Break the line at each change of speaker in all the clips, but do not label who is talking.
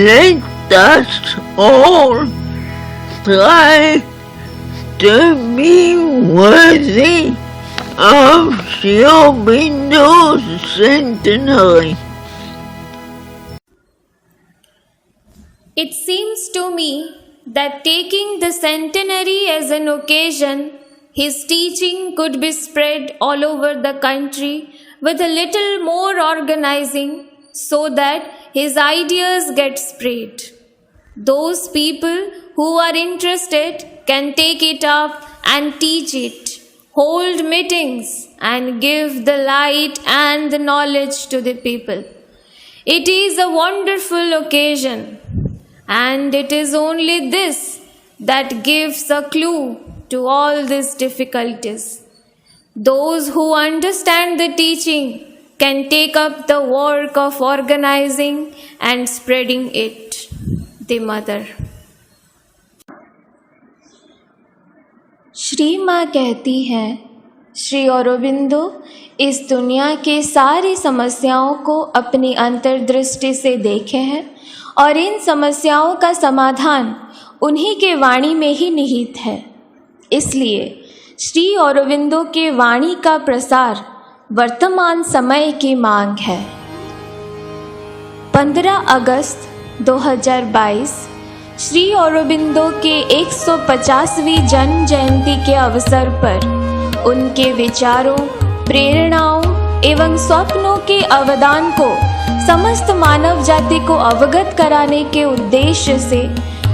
let us all try to be worthy of Sri Aurobindo's centenary.
It seems to me that taking the centenary as an occasion, his teaching could be spread all over the country with a little more organizing so that his ideas get spread. Those people who are interested can take it up and teach it, hold meetings and give the light and the knowledge to the people. It is a wonderful occasion, and it is only this that gives a clue to all these difficulties. Those who understand the teaching can take up the work of organizing and spreading it. The Mother.
Shri माँ कहती हैं, श्री अरबिंदो इस दुनिया के सारी समस्याओं को अपनी अंतर्दृष्टि से देखे हैं और इन समस्याओं का समाधान उन्हीं के वाणी में ही निहित है। इसलिए श्री अरबिंदो के वाणी का प्रसार वर्तमान समय की मांग है। 15 अगस्त 2022 श्री अरबिंदो के 150वीं जन्म जयंती के अवसर पर उनके विचारों, प्रेरणाओं एवं स्वप्नों के अवदान को समस्त मानव जाति को अवगत कराने के उद्देश्य से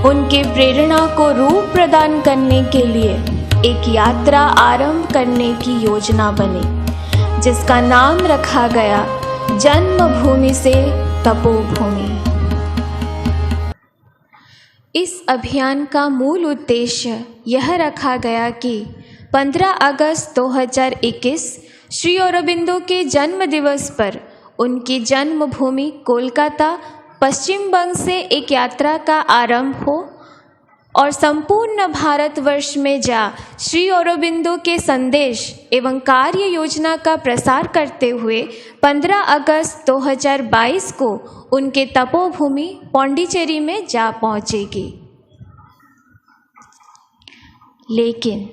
उनके प्रेरणा को रूप प्रदान करने के लिए एक यात्रा आरंभ करने की योजना बनी, जिसका नाम रखा गया जन्मभूमि से तपोभूमि। इस अभियान का मूल उद्देश्य यह रखा गया कि 15 अगस्त 2021 श्री अरबिंदो के जन्म दिवस पर उनकी जन्मभूमि कोलकाता, पश्चिम बंग से एक यात्रा का आरंभ हो और संपूर्ण भारतवर्ष में जा श्री अरबिंदो के संदेश एवं कार्य योजना का प्रसार करते हुए 15 अगस्त 2022 को उनके तपोभूमि पौंडीचेरी में जा पहुंचेगी। लेकिन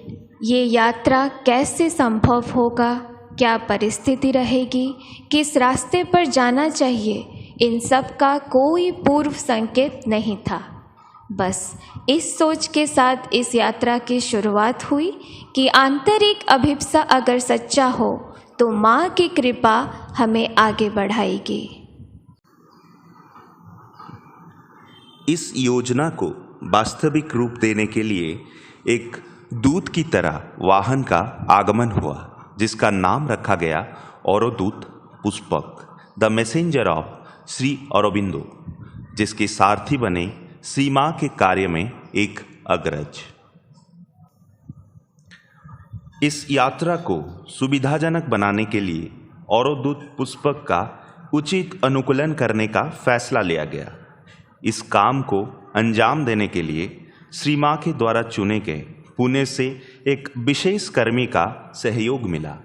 ये यात्रा कैसे संभव होगा, क्या परिस्थिति रहेगी, किस रास्ते पर जाना चाहिए, इन सब का कोई पूर्व संकेत नहीं था। बस इस सोच के साथ इस यात्रा की शुरुआत हुई कि आंतरिक अभिप्सा अगर सच्चा हो तो माँ की कृपा हमें आगे बढ़ाएगी।
इस योजना को वास्तविक रूप देने के लिए एक दूत की तरह वाहन का आगमन हुआ, जिसका नाम रखा गया Avadhut Pushpak, the messenger of Shri Aurobindo, जिसके सारथी बने श्री माँ के कार्य में एक अग्रज। इस यात्रा को सुविधाजनक बनाने के लिए अवधूत पुष्पक का उचित अनुकूलन करने का फैसला लिया गया। इस काम को अंजाम देने के लिए श्री माँ के द्वारा चुने गए पुणे से एक विशेष कर्मी का सहयोग मिला।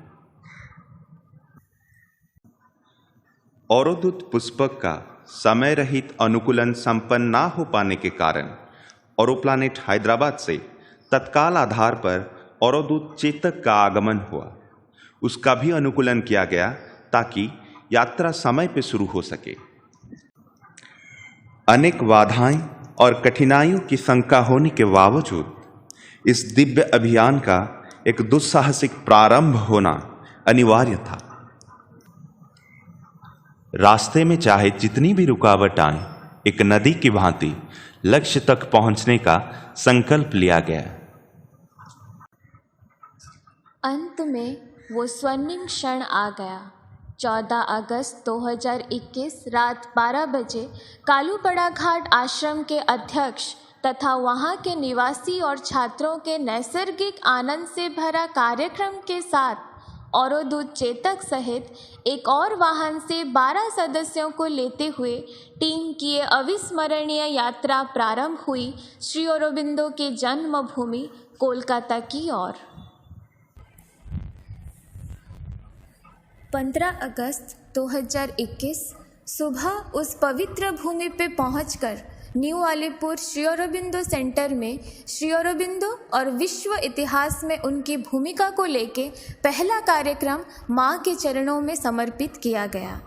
अवधूत पुष्पक का समय रहित अनुकूलन संपन्न ना हो पाने के कारण एरोप्लेनेट हैदराबाद से तत्काल आधार पर अवधूत चेतक का आगमन हुआ। उसका भी अनुकूलन किया गया ताकि यात्रा समय पर शुरू हो सके। अनेक बाधाएं और कठिनाइयों की शंका होने के बावजूद इस दिव्य अभियान का एक दुस्साहसिक प्रारंभ होना अनिवार्य था। रास्ते में चाहे जितनी भी रुकावट आए, एक नदी की भांति लक्ष्य तक पहुंचने का संकल्प लिया गया।
अंत में वो स्वर्णिम क्षण आ गया। 14 अगस्त 2021 रात 12 बजे कालूपड़ा घाट आश्रम के अध्यक्ष तथा वहाँ के निवासी और छात्रों के नैसर्गिक आनंद से भरा कार्यक्रम के साथ अवधूत चेतक सहित एक और वाहन से 12 सदस्यों को लेते हुए टीम की ये अविस्मरणीय यात्रा प्रारंभ हुई श्री अरबिंदो के जन्मभूमि कोलकाता की ओर।
15 अगस्त 2021 सुबह उस पवित्र भूमि पे पहुंचकर न्यू अलीपुर श्री अरबिंदो सेंटर में श्री अरबिंदो और विश्व इतिहास में उनकी भूमिका को लेके पहला कार्यक्रम माँ के चरणों में समर्पित किया गया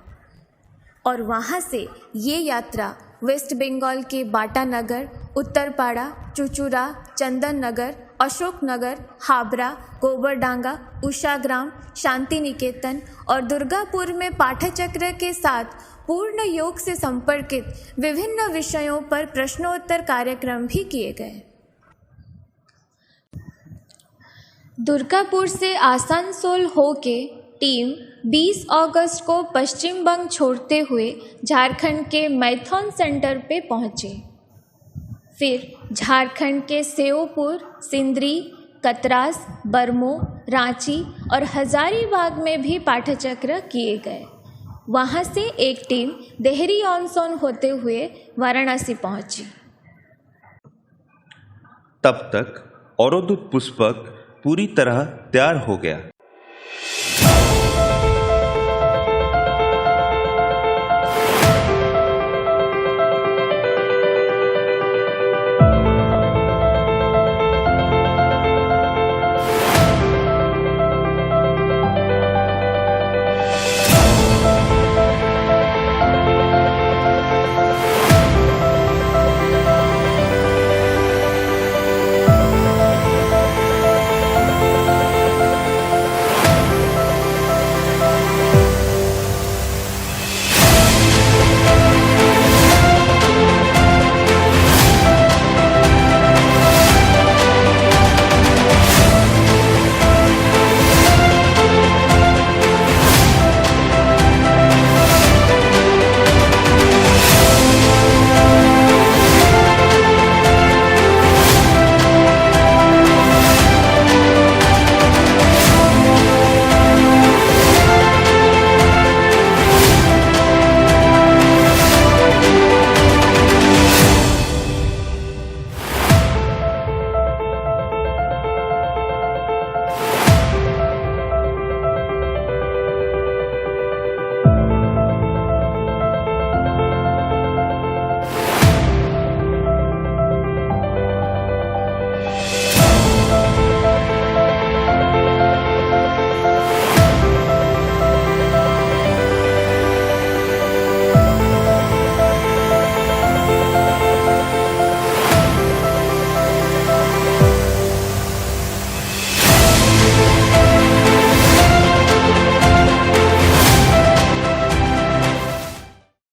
और वहाँ से ये यात्रा वेस्ट बंगाल के बाटा नगर, उत्तरपाड़ा, चुचुरा, चंदन नगर, अशोक नगर, हाबरा, गोबरडांगा, उषाग्राम, शांति निकेतन और दुर्गापुर में पाठचक्र के साथ पूर्ण योग से संपर्कित विभिन्न विषयों पर प्रश्नोत्तर कार्यक्रम भी किए गए।
दुर्गापुर से आसनसोल होके टीम 20 अगस्त को पश्चिम बंग छोड़ते हुए झारखंड के मैथन सेंटर पे पहुँचे। फिर झारखंड के सेओपुर, सिंदरी, कतरास, बरमो, रांची और हजारीबाग में भी पाठचक्र किए गए। वहाँ से एक टीम देहरी ऑन सोन होते हुए वाराणसी पहुँची।
तब तक अवरोध पुष्पक पूरी तरह तैयार हो गया।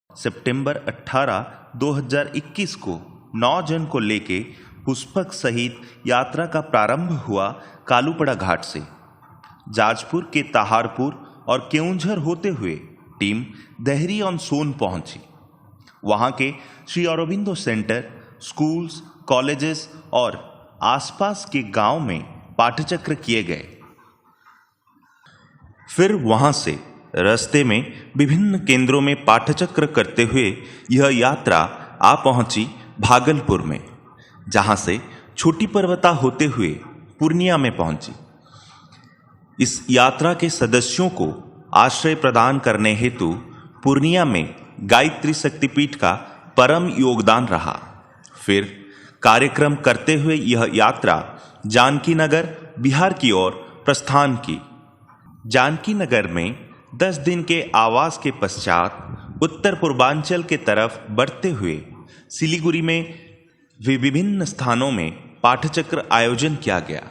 सितंबर 18, 2021 को 9 जन को लेके पुष्पक सहित यात्रा का प्रारंभ हुआ कालूपड़ा घाट से। जाजपुर के ताहारपुर और केउंझर होते हुए टीम देहरी ऑन सोन पहुंची। वहां के Shri Aurobindo centre, schools, colleges और आसपास के गांव में पाठचक्र किए गए। फिर वहां से रास्ते में विभिन्न केंद्रों में पाठचक्र करते हुए यह यात्रा आ पहुंची भागलपुर में, जहां से छोटी पर्वता होते हुए पूर्णिया में पहुंची। इस यात्रा के सदस्यों को आश्रय प्रदान करने हेतु पूर्णिया में गायत्री शक्तिपीठ का परम योगदान रहा। फिर कार्यक्रम करते हुए यह यात्रा जानकी नगर, बिहार की ओर प्रस्थान की। जानकी नगर में 10 दिन के आवास के पश्चात उत्तर पूर्वांचल के तरफ बढ़ते हुए सिलीगुड़ी में विभिन्न स्थानों में पाठचक्र आयोजन किया गया।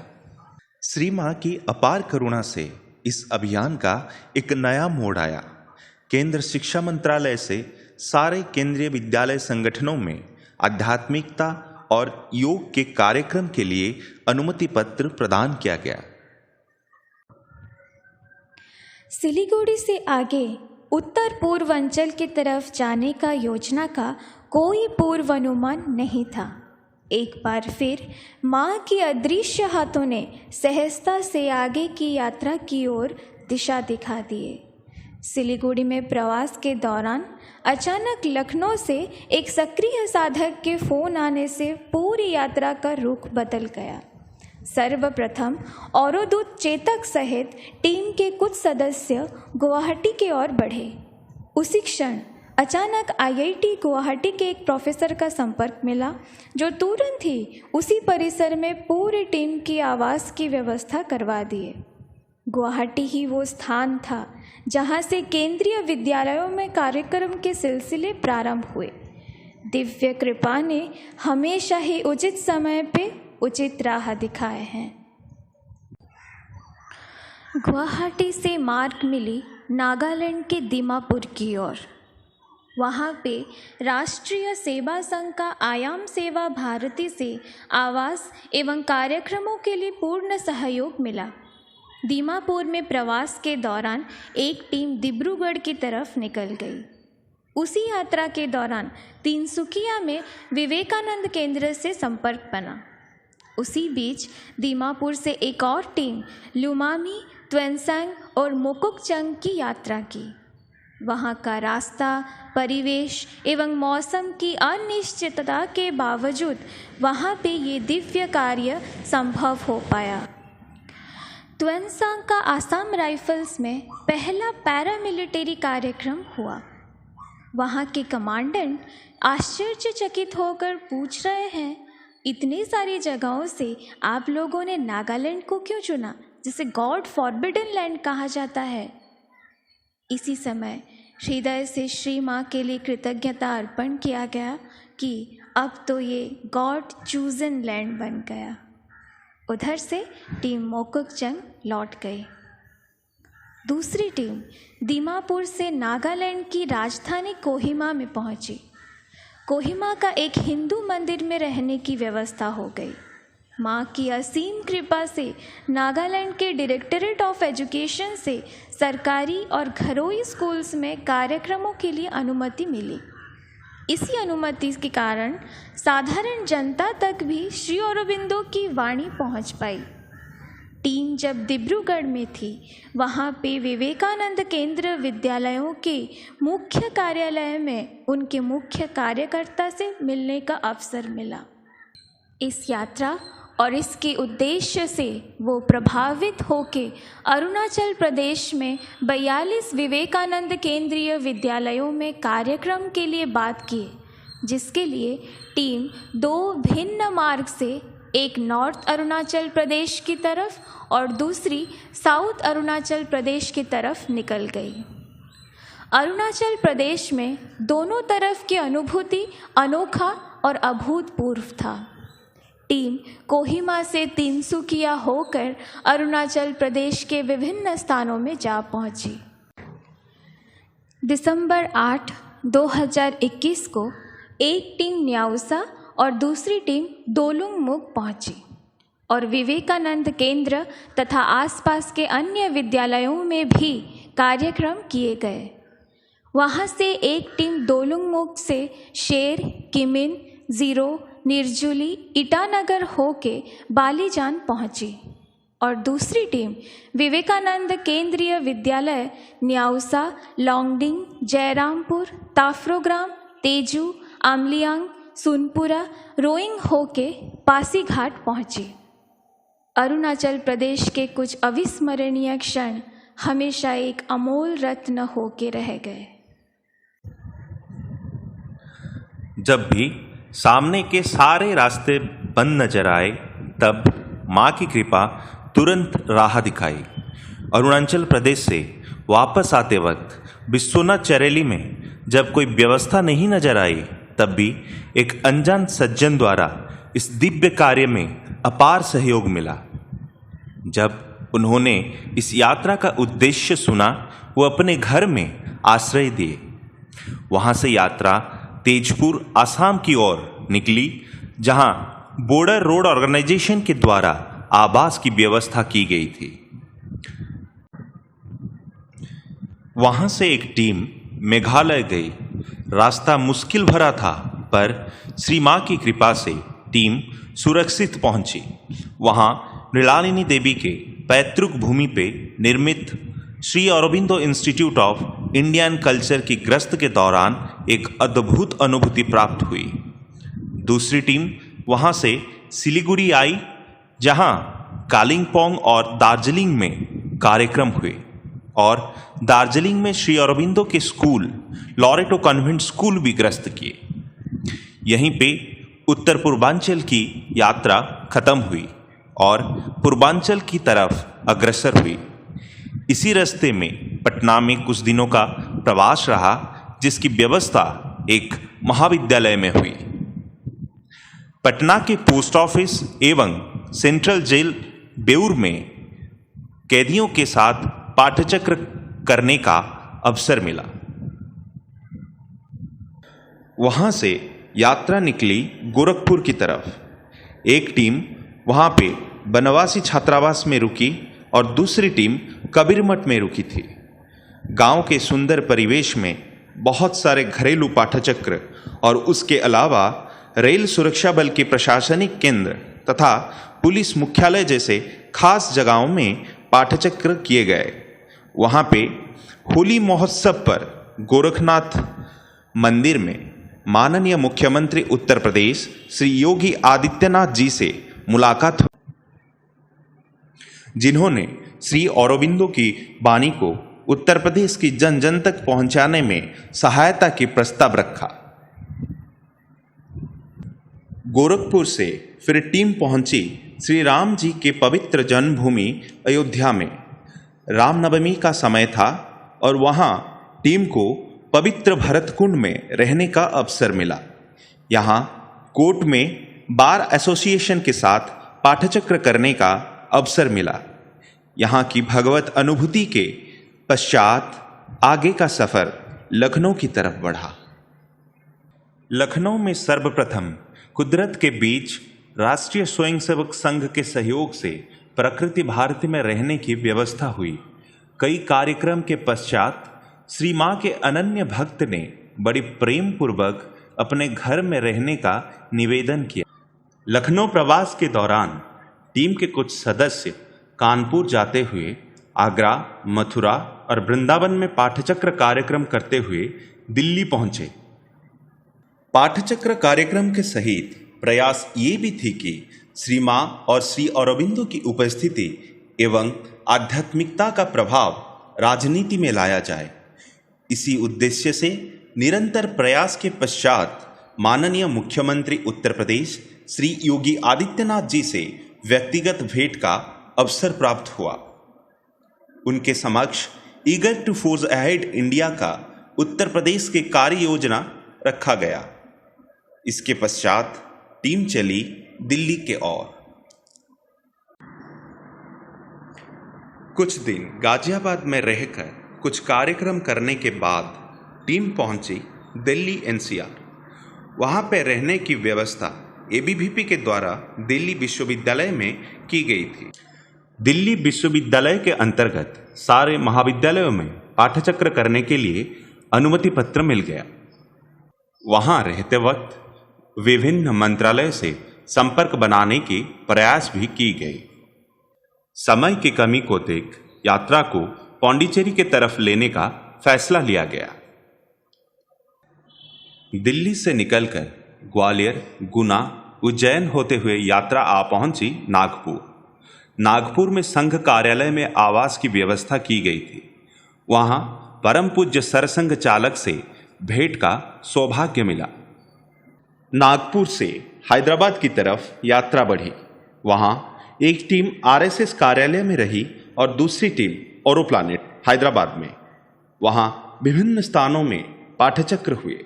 श्री मां की अपार करुणा से इस अभियान का एक नया मोड़ आया। केंद्र शिक्षा मंत्रालय से सारे केंद्रीय विद्यालय संगठनों में आध्यात्मिकता और योग के कार्यक्रम के लिए अनुमति पत्र प्रदान किया गया।
सिलीगुड़ी से आगे उत्तर पूर्वांचल की तरफ जाने का योजना का कोई पूर्वानुमान नहीं था। एक बार फिर माँ की अदृश्य हाथों ने सहजता से आगे की यात्रा की ओर दिशा दिखा दिए। सिलीगुड़ी में प्रवास के दौरान अचानक लखनऊ से एक सक्रिय साधक के फ़ोन आने से पूरी यात्रा का रुख बदल गया। सर्वप्रथम अवरोध चेतक सहित टीम के कुछ सदस्य गुवाहाटी की ओर बढ़े। उसी क्षण अचानक आईआईटी गुवाहाटी के एक प्रोफेसर का संपर्क मिला, जो तुरंत ही उसी परिसर में पूरी टीम की आवास की व्यवस्था करवा दिए। गुवाहाटी ही वो स्थान था जहाँ से केंद्रीय विद्यालयों में कार्यक्रम के सिलसिले प्रारंभ हुए। दिव्य कृपा ने हमेशा ही उचित समय पे उचित राह दिखाए हैं। गुवाहाटी से मार्ग मिली नागालैंड के दीमापुर की ओर। वहाँ पे राष्ट्रीय सेवा संघ का आयाम सेवा भारती से आवास एवं कार्यक्रमों के लिए पूर्ण सहयोग मिला। दीमापुर में प्रवास के दौरान एक टीम डिब्रूगढ़ की तरफ निकल गई। उसी यात्रा के दौरान तिनसुकिया में विवेकानंद केंद्र से संपर्क बना। उसी बीच दीमापुर से एक और टीम लुमामी, त्वेंसांग और मोकोकचंग की यात्रा की। वहाँ का रास्ता, परिवेश एवं मौसम की अनिश्चितता के बावजूद वहाँ पे ये दिव्य कार्य संभव हो पाया। त्वेंसांग का आसाम राइफल्स में पहला पैरामिलिट्री कार्यक्रम हुआ। वहाँ के कमांडेंट आश्चर्यचकित होकर पूछ रहे हैं, इतनी सारी जगहों से आप लोगों ने नागालैंड को क्यों चुना, जिसे गॉड फॉरबिडन लैंड कहा जाता है। इसी समय हृदय से श्री माँ के लिए कृतज्ञता अर्पण किया गया कि अब तो ये गॉड चूजन लैंड बन गया। उधर से टीम मोकोकचंग लौट गई। दूसरी टीम दीमापुर से नागालैंड की राजधानी कोहिमा में पहुंची। कोहिमा का एक हिंदू मंदिर में रहने की व्यवस्था हो गई। माँ की असीम कृपा से नागालैंड के डायरेक्टरेट ऑफ एजुकेशन से सरकारी और घरोई स्कूल्स में कार्यक्रमों के लिए अनुमति मिली। इसी अनुमति के कारण साधारण जनता तक भी श्री अरबिंदो की वाणी पहुंच पाई। टीम जब डिब्रूगढ़ में थी, वहाँ पे विवेकानंद केंद्र विद्यालयों के मुख्य कार्यालय में उनके मुख्य कार्यकर्ता से मिलने का अवसर मिला। इस यात्रा और इसके उद्देश्य से वो प्रभावित होके अरुणाचल प्रदेश में 42 विवेकानंद केंद्रीय विद्यालयों में कार्यक्रम के लिए बात किए, जिसके लिए टीम 2 भिन्न मार्ग से, एक नॉर्थ अरुणाचल प्रदेश की तरफ और दूसरी साउथ अरुणाचल प्रदेश की तरफ निकल गई। अरुणाचल प्रदेश में दोनों तरफ की अनुभूति अनोखा और अभूतपूर्व था। टीम कोहिमा से तिनसुकिया होकर अरुणाचल प्रदेश के विभिन्न स्थानों में जा पहुंची। दिसंबर 8, 2021 को एक टीम न्याउसा और दूसरी टीम दोलुंगमुख पहुंची और विवेकानंद केंद्र तथा आसपास के अन्य विद्यालयों में भी कार्यक्रम किए गए। वहां से एक टीम दोलुंगमुख से शेर, किमिन, जीरो, निर्जुली, ईटानगर होके बालीजान पहुंची और दूसरी टीम विवेकानंद केंद्रीय विद्यालय न्याउसा, लॉन्गडिंग, जयरामपुर, ताफ्रोग्राम, तेजू, आमलियांग, सुनपुरा, रोइंग होके पासीघाट पहुंची। अरुणाचल प्रदेश के कुछ अविस्मरणीय क्षण हमेशा एक अमोल रत्न होके रह गए।
जब भी सामने के सारे रास्ते बंद नजर आए, तब माँ की कृपा तुरंत राह दिखाई। अरुणाचल प्रदेश से वापस आते वक्त बिस्वनाथ चरेली में जब कोई व्यवस्था नहीं नजर आई, तब भी एक अनजान सज्जन द्वारा इस दिव्य कार्य में अपार सहयोग मिला। जब उन्होंने इस यात्रा का उद्देश्य सुना, वो अपने घर में आश्रय दिए। वहाँ से यात्रा तेजपुर, आसाम की ओर निकली, जहां बॉर्डर रोड ऑर्गेनाइजेशन के द्वारा आवास की व्यवस्था की गई थी। वहां से एक टीम मेघालय गई। रास्ता मुश्किल भरा था, पर श्री मां की कृपा से टीम सुरक्षित पहुंची। वहां मृणालिनी देवी के पैतृक भूमि पे निर्मित Shri Aurobindo institute of Indian culture की गश्त के दौरान एक अद्भुत अनुभूति प्राप्त हुई। दूसरी टीम वहां से सिलीगुड़ी आई, जहां कालिंपोंग और दार्जिलिंग में कार्यक्रम हुए। और दार्जिलिंग में श्री अरबिंदो के स्कूल लॉरेटो कॉन्वेंट स्कूल भी ग्रस्त किए। यहीं पे उत्तर पूर्वांचल की यात्रा खत्म हुई और पूर्वांचल की तरफ अग्रसर हुई। इसी रास्ते में पटना में कुछ दिनों का प्रवास रहा, जिसकी व्यवस्था एक महाविद्यालय में हुई। पटना के पोस्ट ऑफिस एवं सेंट्रल जेल बेऊर में कैदियों के साथ पाठचक्र करने का अवसर मिला। वहां से यात्रा निकली गोरखपुर की तरफ। एक टीम वहां पे बनवासी छात्रावास में रुकी और दूसरी टीम कबीर मठ में रुकी थी। गांव के सुंदर परिवेश में बहुत सारे घरेलू पाठचक्र और उसके अलावा रेल सुरक्षा बल के प्रशासनिक केंद्र तथा पुलिस मुख्यालय जैसे खास जगहों में पाठचक्र किए गए। वहां पे होली महोत्सव पर गोरखनाथ मंदिर में माननीय मुख्यमंत्री उत्तर प्रदेश श्री योगी आदित्यनाथ जी से मुलाकात हुई, जिन्होंने श्री अरबिंदो की वाणी को उत्तर प्रदेश की जन जन तक पहुंचाने में सहायता की प्रस्ताव रखा। गोरखपुर से फिर टीम पहुंची श्री राम जी के पवित्र जन्मभूमि अयोध्या में। रामनवमी का समय था और वहां टीम को पवित्र भरतकुंड में रहने का अवसर मिला। यहाँ कोर्ट में बार एसोसिएशन के साथ पाठचक्र करने का अवसर मिला। यहाँ की भगवत अनुभूति के पश्चात आगे का सफर लखनऊ की तरफ बढ़ा। लखनऊ में सर्वप्रथम कुदरत के बीच राष्ट्रीय स्वयंसेवक संघ के सहयोग से प्रकृति भारती में रहने की व्यवस्था हुई। कई कार्यक्रम के पश्चात श्री मां के अनन्य भक्त ने बड़ी प्रेम पूर्वक अपने घर में रहने का निवेदन किया। लखनऊ प्रवास के दौरान टीम के कुछ सदस्य कानपुर जाते हुए आगरा, मथुरा और वृंदावन में पाठचक्र कार्यक्रम करते हुए दिल्ली पहुंचे। पाठचक्र कार्यक्रम के सहित प्रयास ये भी थी कि श्री मां और श्री अरबिंदो की उपस्थिति एवं आध्यात्मिकता का प्रभाव राजनीति में लाया जाए। इसी उद्देश्य से निरंतर प्रयास के पश्चात माननीय मुख्यमंत्री उत्तर प्रदेश श्री योगी आदित्यनाथ जी से व्यक्तिगत भेंट का अवसर प्राप्त हुआ। उनके समक्ष eager to forge ahead India का उत्तर प्रदेश के कार्य योजना रखा गया। इसके पश्चात टीम चली दिल्ली के ओर। कुछ दिन गाजियाबाद में रहकर कुछ कार्यक्रम करने के बाद टीम पहुंची दिल्ली एनसीआर। वहां पर रहने की व्यवस्था एबीवीपी के द्वारा दिल्ली विश्वविद्यालय में की गई थी। दिल्ली विश्वविद्यालय के अंतर्गत सारे महाविद्यालयों में पाठचक्र करने के लिए अनुमति पत्र मिल गया। वहां रहते वक्त विभिन्न मंत्रालय से संपर्क बनाने की प्रयास भी की गई। समय की कमी को देख यात्रा को पांडिचेरी के तरफ लेने का फैसला लिया गया। दिल्ली से निकलकर ग्वालियर, गुना, उज्जैन होते हुए यात्रा आ पहुंची नागपुर। नागपुर में संघ कार्यालय में आवास की व्यवस्था की गई थी। वहां परम पूज्य सरसंघ चालक से भेंट का सौभाग्य मिला। नागपुर से हैदराबाद की तरफ यात्रा बढ़ी। वहां एक टीम आरएसएस कार्यालय में रही और दूसरी टीम ऑरोप्लानेट हैदराबाद में। वहां विभिन्न स्थानों में पाठचक्र हुए।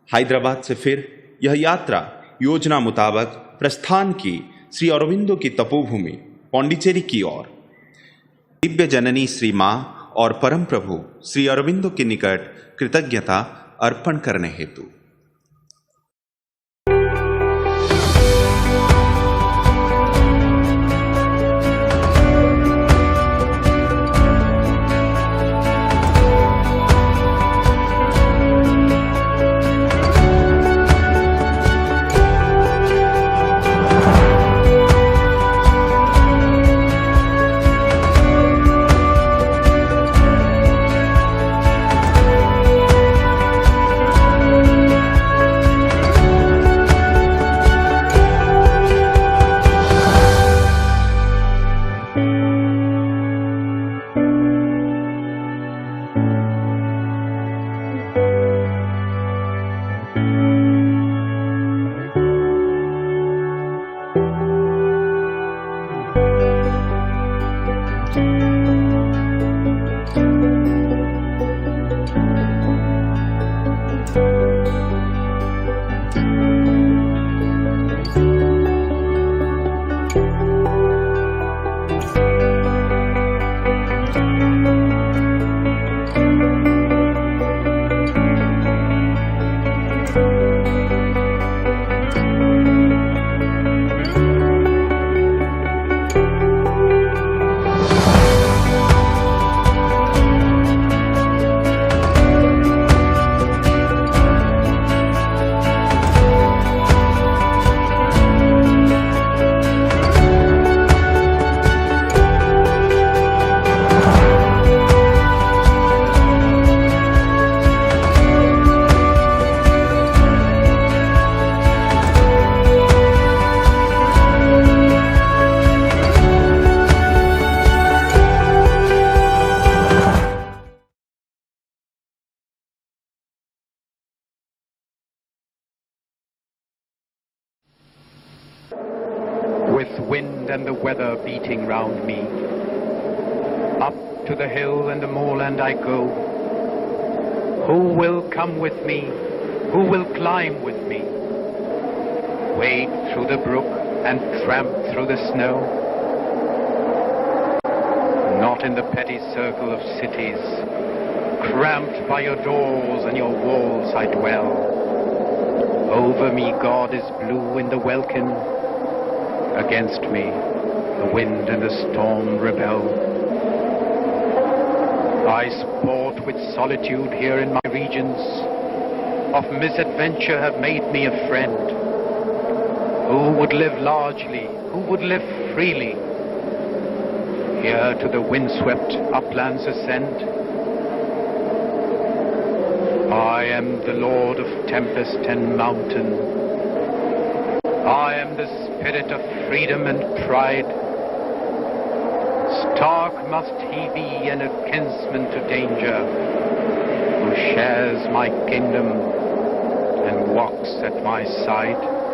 हैदराबाद से फिर यह यात्रा योजना मुताबिक प्रस्थान की श्री अरबिंदो की तपोभूमि पांडिचेरी की ओर। दिव्य जननी श्री मां और परम प्रभु श्री अरबिंदो के निकट कृतज्ञता अर्पण करने हेतु।
With wind and the weather beating round me, up to the hill and the moorland I go. Who will come with me? Who will climb with me? Wade through the brook and tramp through the snow. Not in the petty circle of cities, cramped by your doors and your walls I dwell. Over me God is blue in the welkin. Against me the wind and the storm rebel. I sport with solitude here in my regions. Of misadventure have made me a friend. Who would live largely? Who would live freely? Here to the windswept uplands ascend. I am the Lord of tempest and mountain. I am the spirit of freedom and pride. Stark must he be and a kinsman to danger, who shares my kingdom and walks at my side.